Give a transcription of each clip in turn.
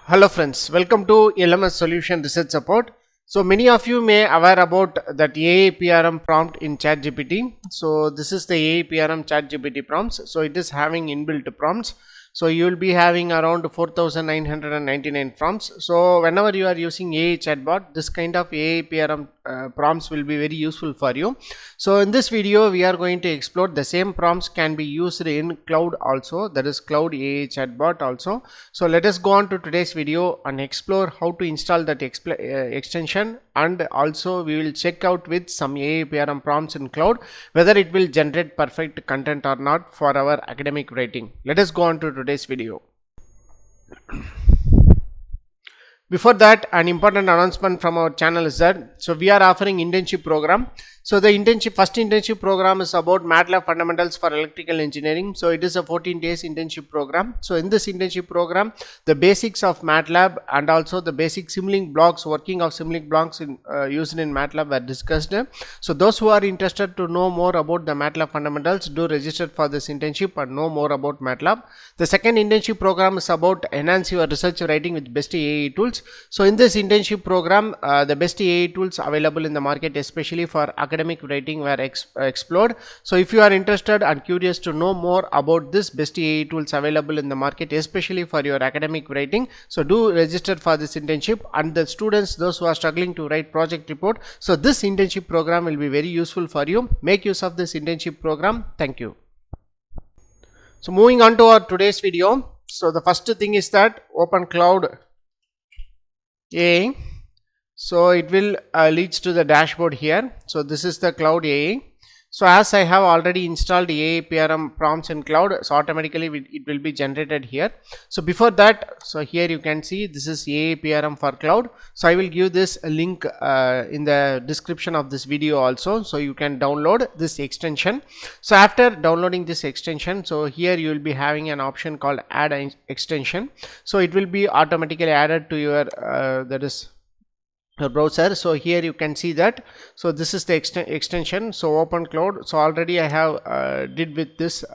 Hello friends, welcome to LMS Solution Research Support. So many of you may aware about that AIPRM prompt in ChatGPT. So this is the AIPRM ChatGPT prompts. So it is having inbuilt prompts. So you will be having around 4999 prompts. So whenever you are using AI chatbot, this kind of AIPRM prompts will be very useful for you. So in this video we are going to explore the same prompts can be used in Claude also, that is Claude AI chatbot also. So let us go on to today's video and explore how to install that extension, and also we will check out with some AIPRM prompts in Claude whether it will generate perfect content or not for our academic writing. Let us go on to today's video. Before that, an important announcement from our channel is that we are offering internship program. So the first internship program is about MATLAB fundamentals for electrical engineering. So it is a 14 days internship program. So in this internship program, the basics of MATLAB and also the basic Simulink blocks, working of Simulink blocks used in MATLAB were discussed. So those who are interested to know more about the MATLAB fundamentals, do register for this internship and know more about MATLAB. The second internship program is about enhance your research writing with best AI tools. So in this internship program, the best AI tools available in the market, especially for academic writing, were explored. So if you are interested and curious to know more about this best AI tools available in the market, especially for your academic writing, so do register for this internship. And the students, those who are struggling to write project report, so this internship program will be very useful for you. Make use of this internship program. Thank you. So moving on to our today's video. So the first thing is that open Claude AI. So it will leads to the dashboard here. So this is the Claude AI. So as I have already installed AIPRM prompts in Claude, so automatically it will be generated here. So before that, so here you can see this is AIPRM for Claude. So I will give this a link in the description of this video also, so you can download this extension. So after downloading this extension, so here you will be having an option called add extension. So it will be automatically added to your browser. So here you can see that, so this is the extension. So open Claude. So already I have did with this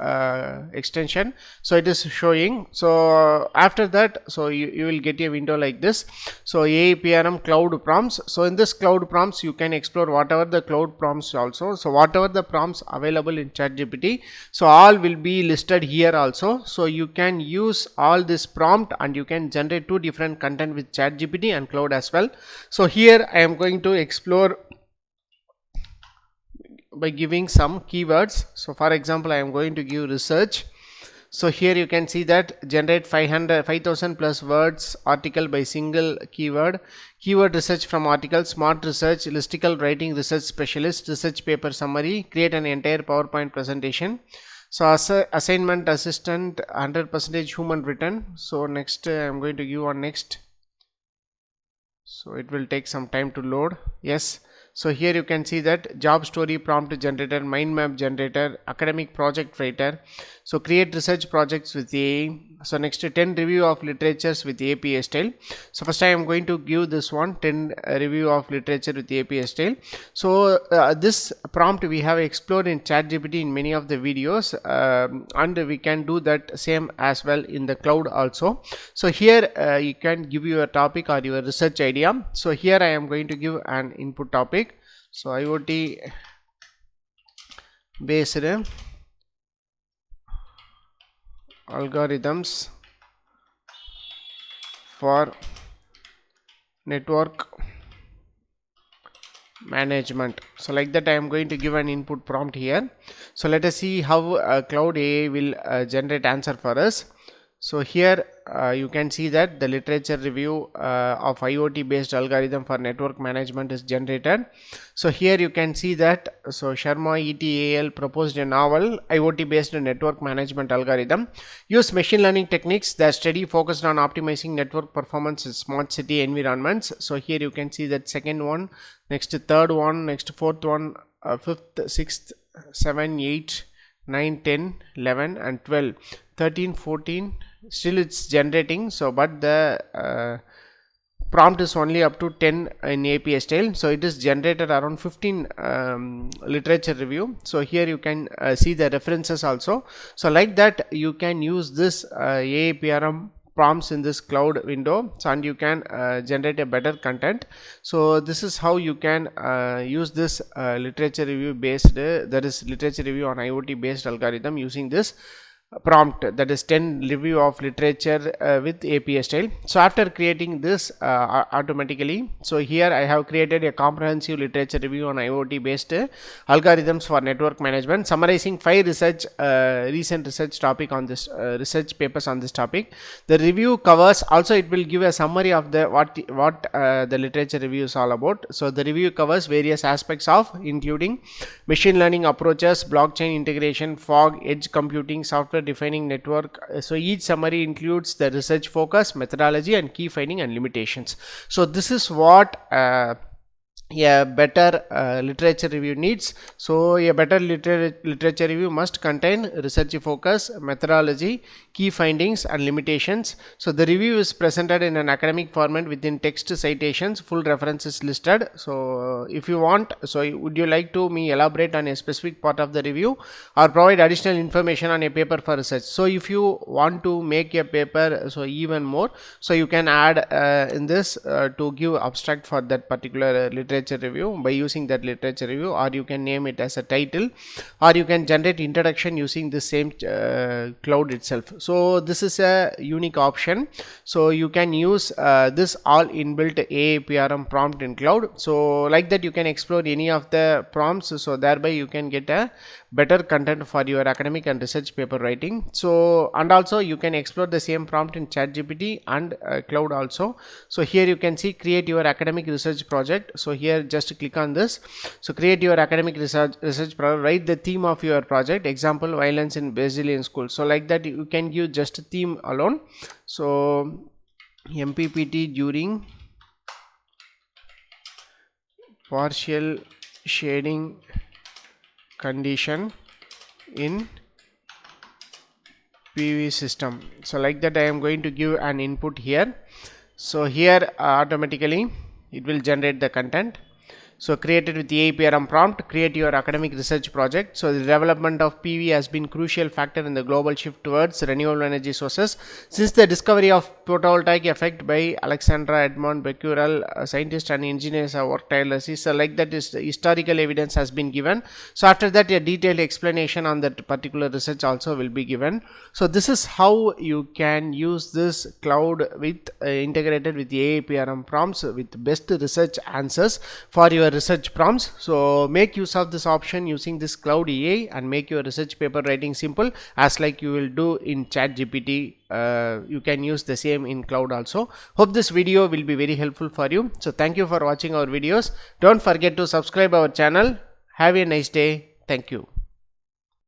extension, so it is showing. So after that, so you will get a window like this. So AIPRM Claude prompts. So in this Claude prompts you can explore whatever the Claude prompts also. So whatever the prompts available in ChatGPT, so all will be listed here also. So you can use all this prompt and you can generate two different content with ChatGPT and Claude as well. So here I am going to explore by giving some keywords. So for example, I am going to give research. So here you can see that generate 5000 plus words article by single keyword, keyword research from article, smart research, listicle writing research specialist, research paper summary, create an entire PowerPoint presentation. So assignment assistant 100% human written. So next I am going to give on next. So it will take some time to load. Yes. So here you can see that job story prompt generator, mind map generator, academic project writer. So create research projects with AI. So next 10 review of literatures with APA style. So first I am going to give this one 10 review of literature with APA style. So this prompt we have explored in ChatGPT in many of the videos, and we can do that same as well in the Claude also. So here you can give your topic or your research idea. So here I am going to give an input topic. So IoT based algorithms for network management. So like that I am going to give an input prompt here. So let us see how Claude AI will generate answer for us. So here you can see that the literature review of IoT based algorithm for network management is generated. So here you can see that, so Sharma et al. Proposed a novel IoT based network management algorithm, use machine learning techniques. The study focused on optimizing network performance in smart city environments. So here you can see that second one, next third one, next fourth one, fifth, sixth, 7, 8, 9, 10, 11 and 12, 13, 14, still it's generating. So but the prompt is only up to 10 in API style. So it is generated around 15 literature review. So here you can see the references also. So like that you can use this AIPRM prompts in this Claude window, so, and you can generate a better content. So this is how you can use this literature review based, that is literature review on IoT based algorithm using this prompt, that is 10 review of literature with API style. So after creating this automatically, so here I have created a comprehensive literature review on IoT based algorithms for network management, summarizing 5 recent research topic on this research papers on this topic. The review covers, also it will give a summary of the what the literature review is all about. So the review covers various aspects of, including machine learning approaches, blockchain integration, fog, edge computing, software defining network. So each summary includes the research focus, methodology, and key finding and limitations. So this is what a better literature review needs. So a better literature review must contain research focus, methodology, key findings, and limitations. So the review is presented in an academic format within text citations, full references listed. So if you want, so would you like to me elaborate on a specific part of the review or provide additional information on a paper for research? So if you want to make a paper so even more, so you can add in this to give abstract for that particular literature review by using that literature review, or you can name it as a title, or you can generate introduction using the same Claude itself. So this is a unique option. So you can use this all inbuilt AIPRM prompt in Claude. So like that you can explore any of the prompts, so thereby you can get a better content for your academic and research paper writing. So and also you can explore the same prompt in Chatgpt and Claude also. So here you can see create your academic research project. So here just click on this. So create your academic research project, write the theme of your project, example violence in Brazilian school. So like that you can give just a theme alone. So MPPT during partial shading condition in PV system. So like that I am going to give an input here. So here automatically it will generate the content. So created with the AIPRM prompt, create your academic research project. So the development of PV has been crucial factor in the global shift towards renewable energy sources. Since the discovery of photovoltaic effect by Alexander Edmond Becquerel, scientists and engineers have worked tirelessly. So like that is historical evidence has been given. So after that a detailed explanation on that particular research also will be given. So this is how you can use this Claude with integrated with the AIPRM prompts with best research answers for your research prompts. So make use of this option using this Claude AI and make your research paper writing simple, as like you will do in Chatgpt. You can use the same in Claude also. Hope this video will be very helpful for you. So thank you for watching our videos. Don't forget to subscribe our channel. Have a nice day. Thank you.